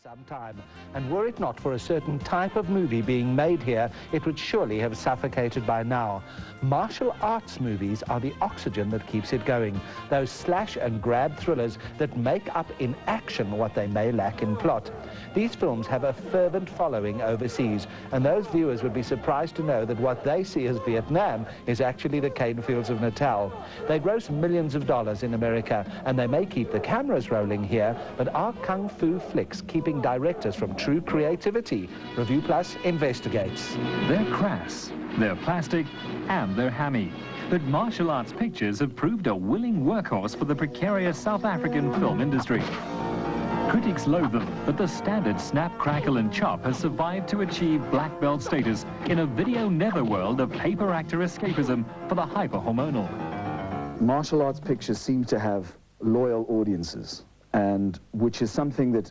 some time, and were it not for a certain type of movie being made here, it would surely have suffocated by now. Martial arts movies are the oxygen that keeps it going, those slash and grab thrillers that make up in action what they may lack in plot. These films have a fervent following overseas, and those viewers would be surprised to know that what they see as Vietnam is actually the cane fields of Natal. They gross millions of dollars in America, and they may keep the cameras rolling here, but are kung fu flicks keeping directors from true creativity? Review Plus investigates. They're crass, they're plastic, and they're hammy. But martial arts pictures have proved a willing workhorse for the precarious South African film industry. Critics loathe them, but the standard snap, crackle, and chop has survived to achieve black belt status in a video netherworld of paper actor escapism for the hyper-hormonal. Martial arts pictures seem to have loyal audiences, and which is something that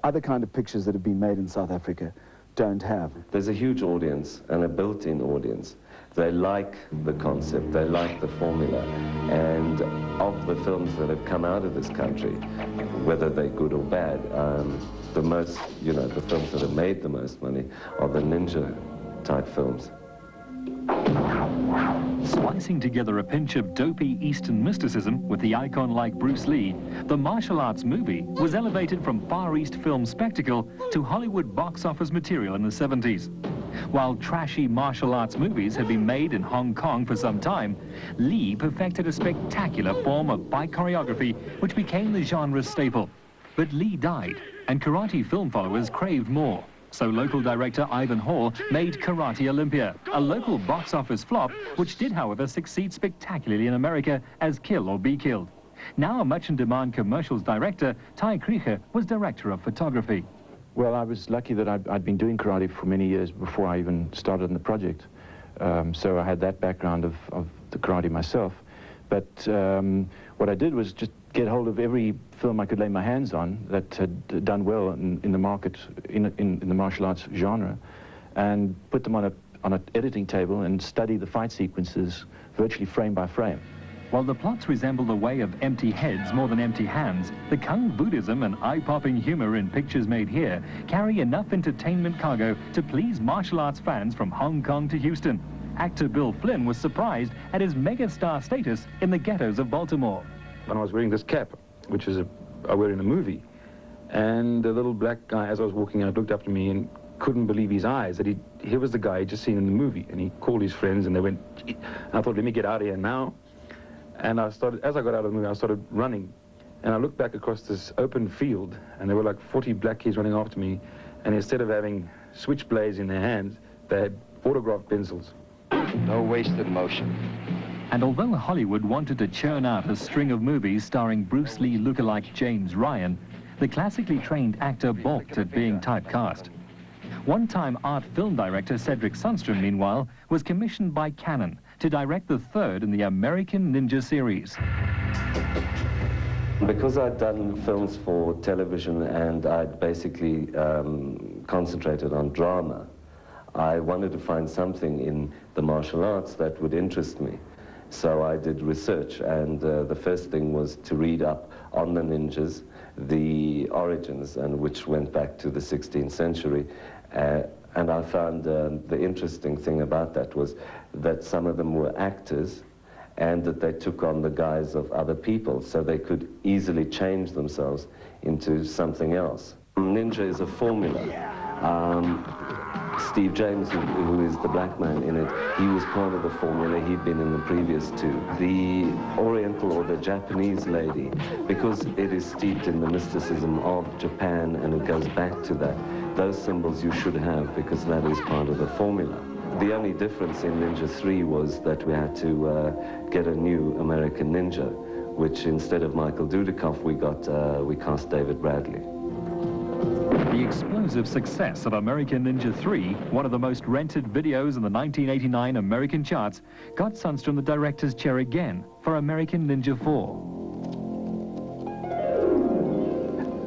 other kind of pictures that have been made in South Africa don't have. There's a huge audience and a built-in audience. They like the concept, they like the formula, and of the films that have come out of this country, whether they're good or bad, the films that have made the most money are the ninja type films. Splicing together a pinch of dopey Eastern mysticism with the icon like Bruce Lee, the martial arts movie was elevated from Far East film spectacle to Hollywood box office material in the 70s. While trashy martial arts movies had been made in Hong Kong for some time, Lee perfected a spectacular form of bike choreography which became the genre's staple. But Lee died, and karate film followers craved more. So local director Ivan Hall made Karate Olympia, a local box office flop, which did, however, succeed spectacularly in America as Kill or Be Killed. Now a much-in-demand commercials director, Ty Krieger was director of photography. Well, I was lucky that I'd been doing karate for many years before I even started on the project. So I had that background of the karate myself. But what I did was just get hold of every film I could lay my hands on that had done well in the market, in the martial arts genre, and put them on an editing table and study the fight sequences virtually frame by frame. While the plots resemble the way of empty heads more than empty hands, the Kung Buddhism and eye-popping humor in pictures made here carry enough entertainment cargo to please martial arts fans from Hong Kong to Houston. Actor Bill Flynn was surprised at his megastar status in the ghettos of Baltimore. When I was wearing this cap, which is I wear in a movie, and the little black guy, as I was walking out, looked up to me and couldn't believe his eyes, that here was the guy he'd just seen in the movie, and he called his friends, and they went, and I thought, let me get out of here now. And as I got out of the movie, I started running, and I looked back across this open field, and there were like 40 black kids running after me, and instead of having switchblades in their hands, they had autograph pencils. No wasted motion. And although Hollywood wanted to churn out a string of movies starring Bruce Lee lookalike James Ryan, the classically trained actor balked at being typecast. One-time art film director Cedric Sundström, meanwhile, was commissioned by Canon to direct the third in the American Ninja series. Because I'd done films for television and I'd basically concentrated on drama, I wanted to find something in the martial arts that would interest me. So I did research, and the first thing was to read up on the ninjas, the origins, and which went back to the 16th century. And I found the interesting thing about that was that some of them were actors, and that they took on the guise of other people, so they could easily change themselves into something else. Ninja is a formula. Steve James, who is the black man in it, he was part of the formula. He'd been in the previous two. The Oriental or the Japanese lady, because it is steeped in the mysticism of Japan and it goes back to that, those symbols you should have because that is part of the formula. The only difference in Ninja 3 was that we had to get a new American ninja, which instead of Michael Dudikoff, we cast David Bradley. The explosive success of American Ninja 3, one of the most rented videos in the 1989 American charts, got Sundström the director's chair again for American Ninja 4.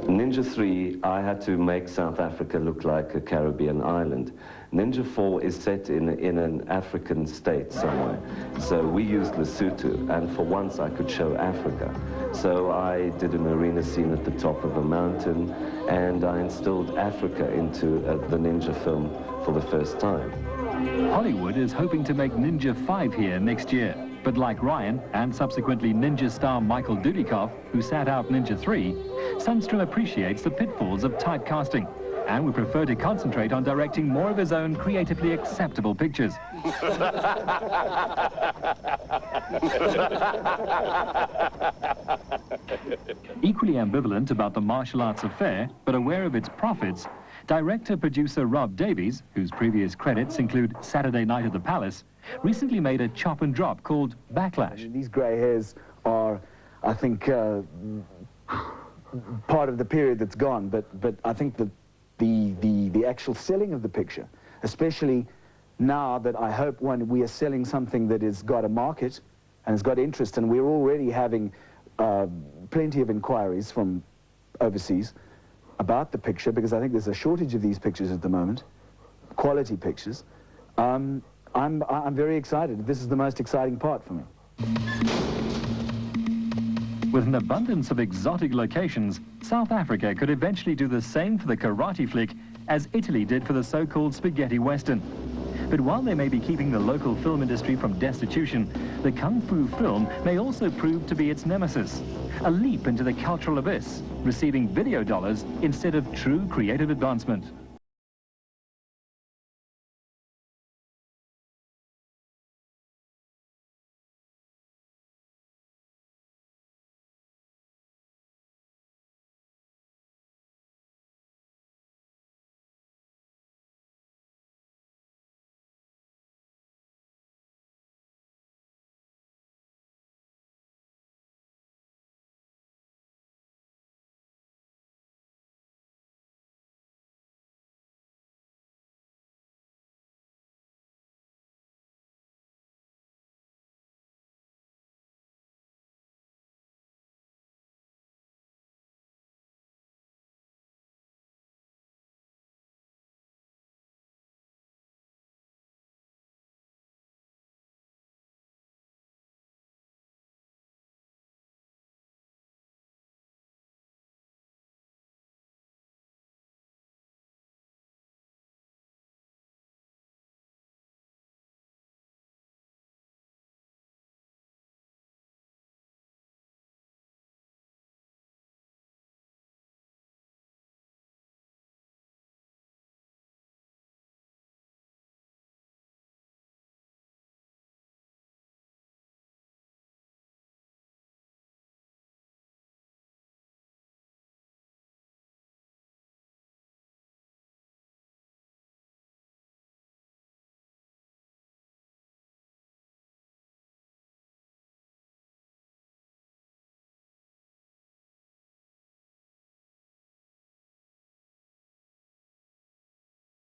Ninja 3, I had to make South Africa look like a Caribbean island. Ninja 4 is set in an African state somewhere. So we used Lesotho, and for once I could show Africa. So I did an arena scene at the top of a mountain, and I instilled Africa into the ninja film for the first time. Hollywood is hoping to make Ninja 5 here next year. But like Ryan and subsequently Ninja star Michael Dudikoff, who sat out Ninja 3, Sundström appreciates the pitfalls of typecasting and would prefer to concentrate on directing more of his own creatively acceptable pictures. Equally ambivalent about the martial arts affair, but aware of its profits, director-producer Rob Davies, whose previous credits include Saturday Night at the Palace, recently made a chop and drop called Backlash. These grey hairs are, I think, part of the period that's gone, but I think that the actual selling of the picture, especially now that I hope when we are selling something that has got a market and has got interest, and we're already having plenty of inquiries from overseas about the picture, because I think there's a shortage of these pictures at the moment, quality pictures. I'm very excited. This is the most exciting part for me. With an abundance of exotic locations, South Africa could eventually do the same for the karate flick as Italy did for the so-called spaghetti western. But while they may be keeping the local film industry from destitution, the kung fu film may also prove to be its nemesis, a leap into the cultural abyss, receiving video dollars instead of true creative advancement.